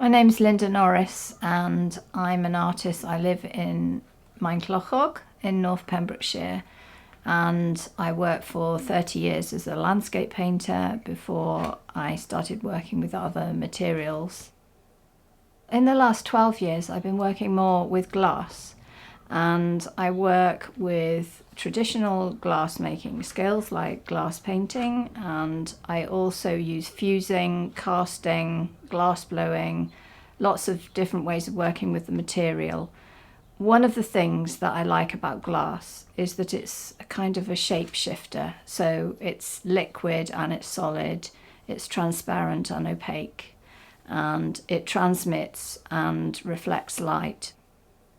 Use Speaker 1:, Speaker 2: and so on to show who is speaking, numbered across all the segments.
Speaker 1: My name's Linda Norris and I'm an artist. I live in Maenclochog in North Pembrokeshire, and I worked for 30 years as a landscape painter before I started working with other materials. In the last 12 years I've been working more with glass, and I work with traditional glass making skills like glass painting, and I also use fusing, casting, glass blowing, lots of different ways of working with the material. One of the things that I like about glass is that it's a kind of a shapeshifter. So it's liquid and it's solid, it's transparent and opaque, and it transmits and reflects light.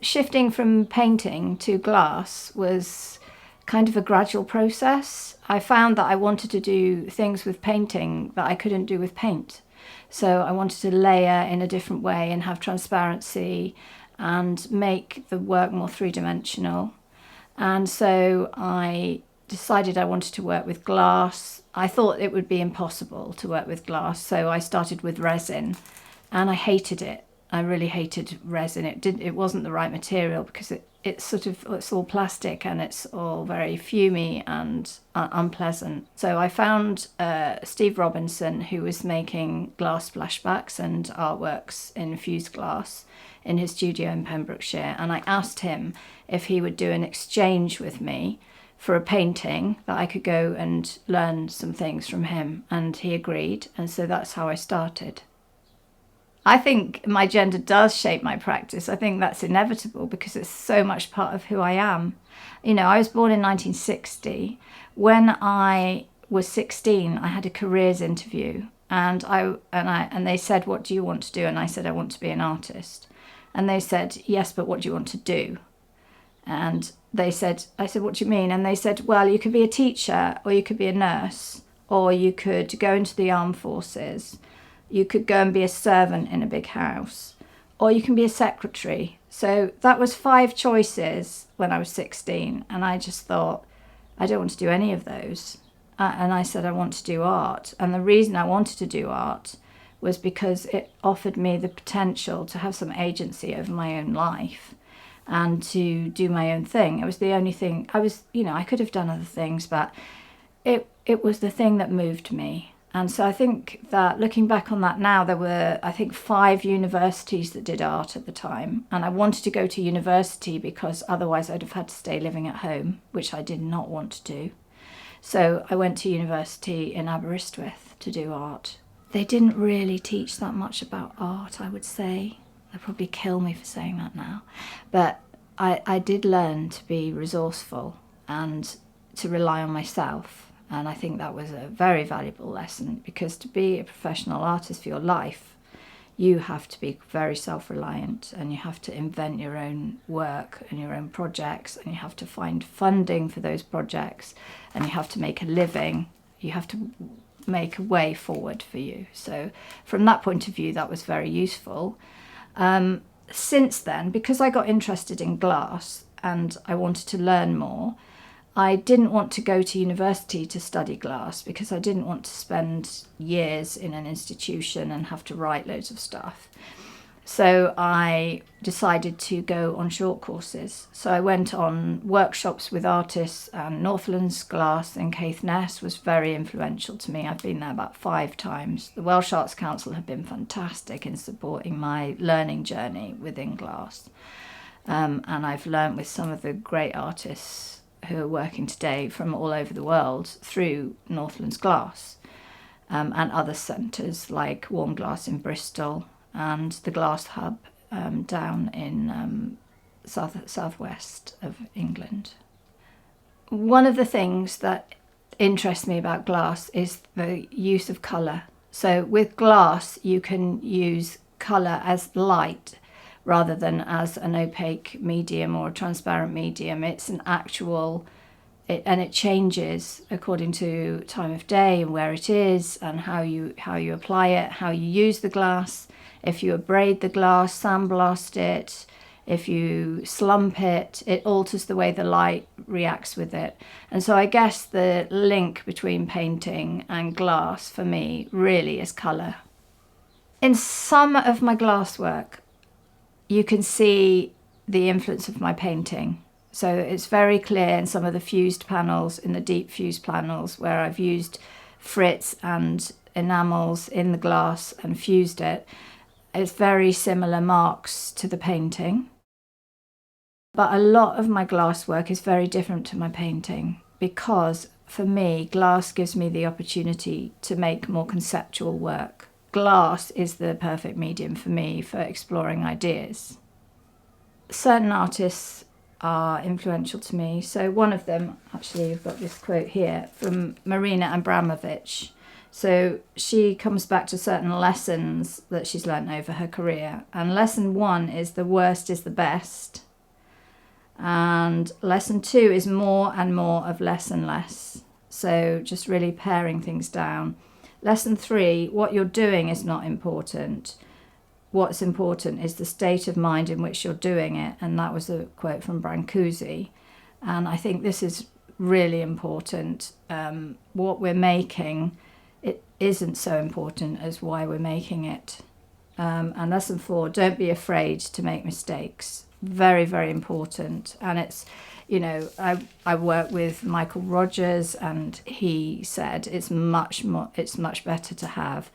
Speaker 1: Shifting from painting to glass was kind of a gradual process. I found that I wanted to do things with painting that I couldn't do with paint. So I wanted to layer in a different way and have transparency and make the work more three-dimensional. And so I decided I wanted to work with glass. I thought it would be impossible to work with glass, so I started with resin, and I hated it. I really hated resin. It wasn't the right material because it's all plastic and it's all very fumey and unpleasant. So I found Steve Robinson, who was making glass splashbacks and artworks in fused glass in his studio in Pembrokeshire, and I asked him if he would do an exchange with me for a painting that I could go and learn some things from him, and he agreed, and so that's how I started. I think my gender does shape my practice. I think that's inevitable because it's so much part of who I am. You know, I was born in 1960. When I was 16, I had a careers interview, and they said, "What do you want to do?" And I said, "I want to be an artist." And they said, "Yes, but what do you want to do?" And I said, "What do you mean?" And they said, "Well, you could be a teacher, or you could be a nurse, or you could go into the armed forces. You could go and be a servant in a big house, or you can be a secretary." So that was 5 choices when I was 16, and I just thought, I don't want to do any of those. And I said I want to do art, and the reason I wanted to do art was because it offered me the potential to have some agency over my own life and to do my own thing. It was the only thing I could have done other things, but it was the thing that moved me. And so I think that looking back on that now, there were, I think, 5 universities that did art at the time. And I wanted to go to university because otherwise I'd have had to stay living at home, which I did not want to do. So I went to university in Aberystwyth to do art. They didn't really teach that much about art, I would say. They'll probably kill me for saying that now. But I did learn to be resourceful and to rely on myself. And I think that was a very valuable lesson, because to be a professional artist for your life, you have to be very self-reliant, and you have to invent your own work and your own projects, and you have to find funding for those projects, and you have to make a living. You have to make a way forward for you. So from that point of view, that was very useful. Since then, because I got interested in glass and I wanted to learn more, I didn't want to go to university to study glass because I didn't want to spend years in an institution and have to write loads of stuff. So I decided to go on short courses. So I went on workshops with artists, and Northlands Glass in Caithness was very influential to me. I've been there about 5 times. The Welsh Arts Council have been fantastic in supporting my learning journey within glass. And I've learned with some of the great artists who are working today from all over the world through Northlands Glass, and other centres like Warm Glass in Bristol and the Glass Hub down in southwest of England. One of the things that interests me about glass is the use of colour. So with glass you can use colour as light rather than as an opaque medium or a transparent medium. It's an actual, and it changes according to time of day and where it is and how you apply it, how you use the glass. If you abrade the glass, sandblast it, if you slump it, it alters the way the light reacts with it. And so I guess the link between painting and glass for me really is colour. In some of my glasswork, you can see the influence of my painting. So it's very clear in some of the fused panels, in the deep fused panels, where I've used frits and enamels in the glass and fused it. It's very similar marks to the painting. But a lot of my glasswork is very different to my painting because, for me, glass gives me the opportunity to make more conceptual work. Glass is the perfect medium for me for exploring ideas. Certain artists are influential to me. So one of them, actually, you've got this quote here from Marina Abramovich. So she comes back to certain lessons that she's learnt over her career. And lesson 1 is the worst is the best. And lesson 2 is more and more of less and less. So just really paring things down. Lesson 3, what you're doing is not important. What's important is the state of mind in which you're doing it. And that was a quote from Brancusi. And I think this is really important. What we're making, it isn't so important as why we're making it. And lesson 4, don't be afraid to make mistakes. Very, very important. And it's, you know, I work with Michael Rogers, and he said it's much better to have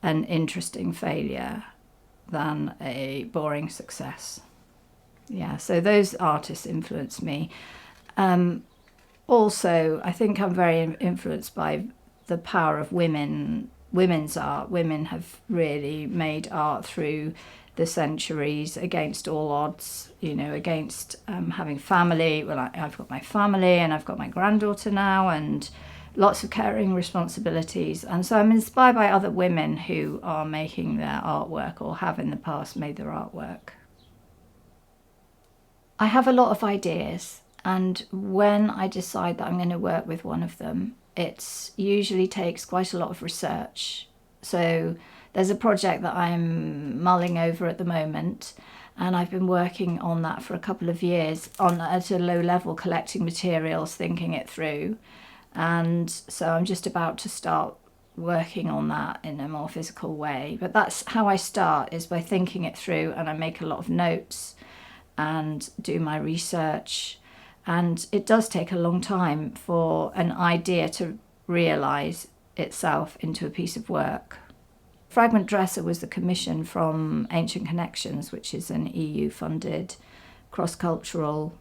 Speaker 1: an interesting failure than a boring success. Yeah, so those artists influence me. Also, I think I'm very influenced by the power of women's art. Women have really made art through the centuries against all odds, you know, against having family. Well, I've got my family and I've got my granddaughter now and lots of caring responsibilities. And so I'm inspired by other women who are making their artwork or have in the past made their artwork. I have a lot of ideas, and when I decide that I'm going to work with one of them, it usually takes quite a lot of research. So there's a project that I'm mulling over at the moment, and I've been working on that for a couple of years at a low level, collecting materials, thinking it through. And so I'm just about to start working on that in a more physical way. But that's how I start, is by thinking it through, and I make a lot of notes and do my research. And it does take a long time for an idea to realise itself into a piece of work. Fragment Dresser was the commission from Ancient Connections, which is an EU-funded cross-cultural,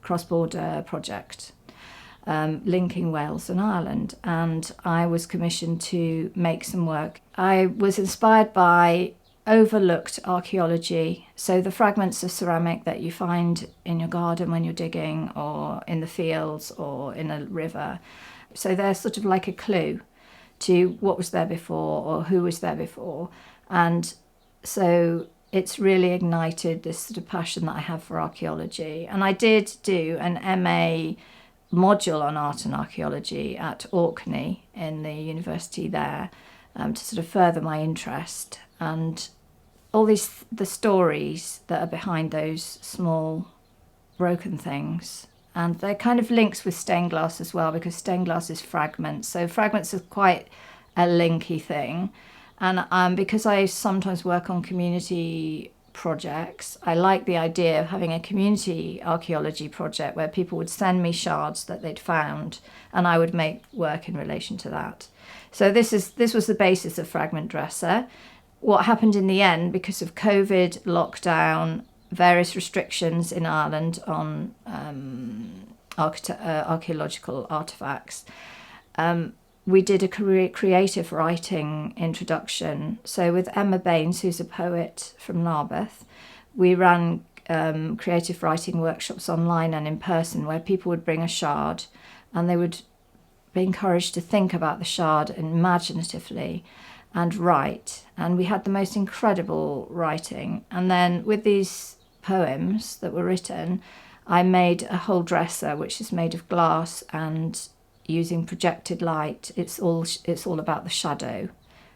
Speaker 1: cross-border project linking Wales and Ireland. And I was commissioned to make some work. I was inspired by overlooked archaeology, so the fragments of ceramic that you find in your garden when you're digging, or in the fields, or in a river. So they're sort of like a clue to what was there before or who was there before. And so it's really ignited this sort of passion that I have for archaeology. And I did do an MA module on art and archaeology at Orkney in the university there, to sort of further my interest. And all the stories that are behind those small broken things. And they're kind of links with stained glass as well, because stained glass is fragments. So fragments are quite a linky thing. And because I sometimes work on community projects, I like the idea of having a community archaeology project where people would send me shards that they'd found, and I would make work in relation to that. So this was the basis of Fragment Dresser. What happened in the end, because of COVID, lockdown, various restrictions in Ireland on archaeological artefacts, we did a creative writing introduction. So with Emma Baines, who's a poet from Narberth, we ran creative writing workshops online and in person, where people would bring a shard and they would be encouraged to think about the shard imaginatively and write. And we had the most incredible writing. And then with these poems that were written, I made a whole dresser, which is made of glass and using projected light. It's all about the shadow,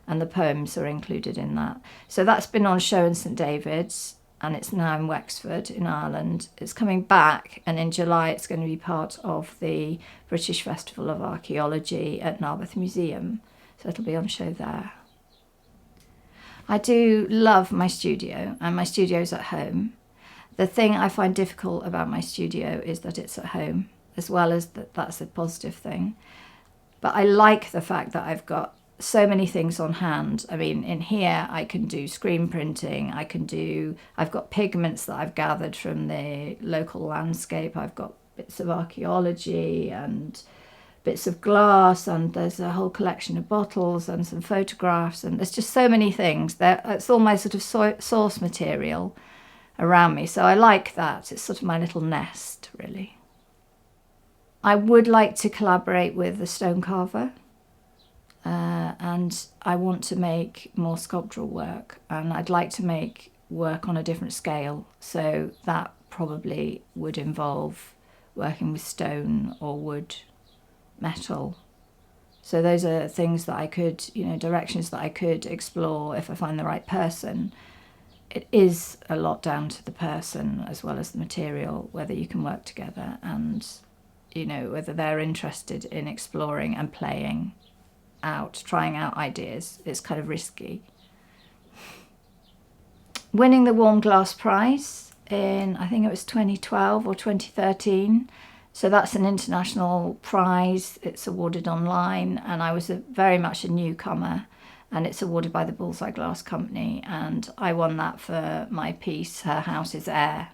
Speaker 1: and the poems are included in that. So that's been on show in St David's, and it's now in Wexford in Ireland. It's coming back, and in July it's going to be part of the British Festival of Archaeology at Narberth Museum. So it'll be on show there. I do love my studio, and my studio's at home. The thing I find difficult about my studio is that it's at home, as well as that's a positive thing. But I like the fact that I've got so many things on hand. I mean, in here I can do screen printing, I've got pigments that I've gathered from the local landscape, I've got bits of archaeology and bits of glass, and there's a whole collection of bottles and some photographs, and there's just so many things. It's all my sort of source material around me, so I like that. It's sort of my little nest, really. I would like to collaborate with a stone carver, and I want to make more sculptural work, and I'd like to make work on a different scale, so that probably would involve working with stone or wood, metal. So those are things that I could, directions that I could explore if I find the right person. It is a lot down to the person as well as the material, whether you can work together and, whether they're interested in exploring and playing out, trying out ideas. It's kind of risky. Winning the Warm Glass Prize in, I think it was 2012 or 2013. So that's an international prize. It's awarded online, and I was very much a newcomer, and it's awarded by the Bullseye Glass Company, and I won that for my piece, Her House is Air,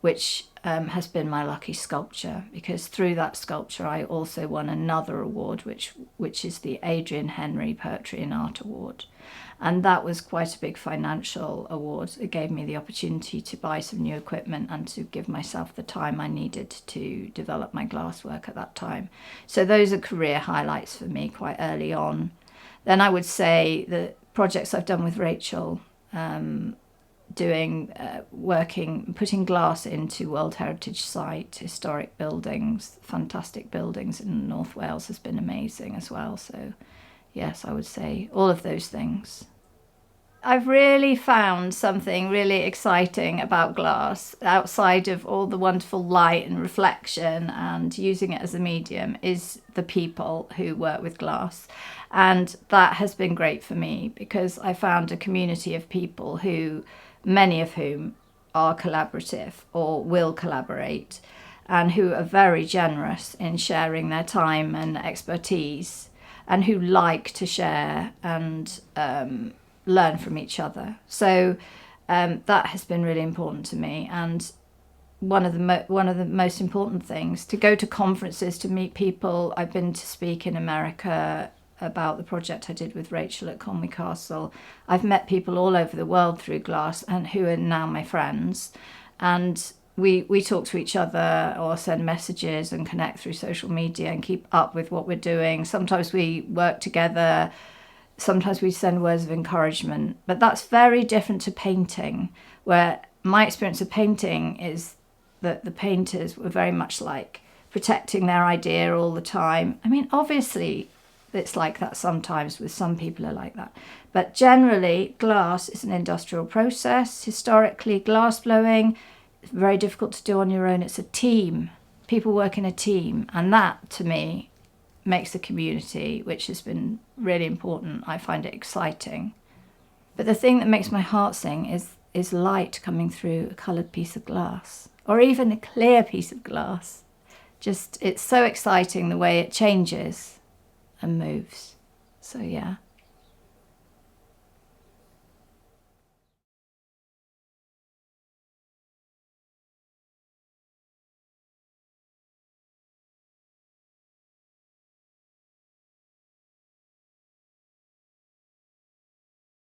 Speaker 1: which has been my lucky sculpture, because through that sculpture I also won another award, which is the Adrian Henry Poetry and Art Award. And that was quite a big financial award. It gave me the opportunity to buy some new equipment and to give myself the time I needed to develop my glasswork at that time. So those are career highlights for me quite early on. Then I would say the projects I've done with Rachel, putting glass into World Heritage Site, historic buildings, fantastic buildings in North Wales has been amazing as well. So yes, I would say all of those things. I've really found something really exciting about glass, outside of all the wonderful light and reflection and using it as a medium, is the people who work with glass. And that has been great for me, because I found a community of people who, many of whom are collaborative or will collaborate, and who are very generous in sharing their time and expertise, and who like to share and learn from each other. So that has been really important to me. And one of the most important things, to go to conferences, to meet people. I've been to speak in America about the project I did with Rachel at Conwy Castle. I've met people all over the world through glass, and who are now my friends. And we talk to each other or send messages and connect through social media and keep up with what we're doing. Sometimes we work together, sometimes we send words of encouragement, but that's very different to painting, where my experience of painting is that the painters were very much like protecting their idea all the time. I mean, obviously it's like that sometimes, with some people are like that, but generally glass is an industrial process. Historically, glass blowing is very difficult to do on your own. It's a team. People work in a team, and that to me makes a community, which has been really important. I find it exciting. But the thing that makes my heart sing is light coming through a coloured piece of glass, or even a clear piece of glass. Just, it's so exciting the way it changes and moves. So yeah.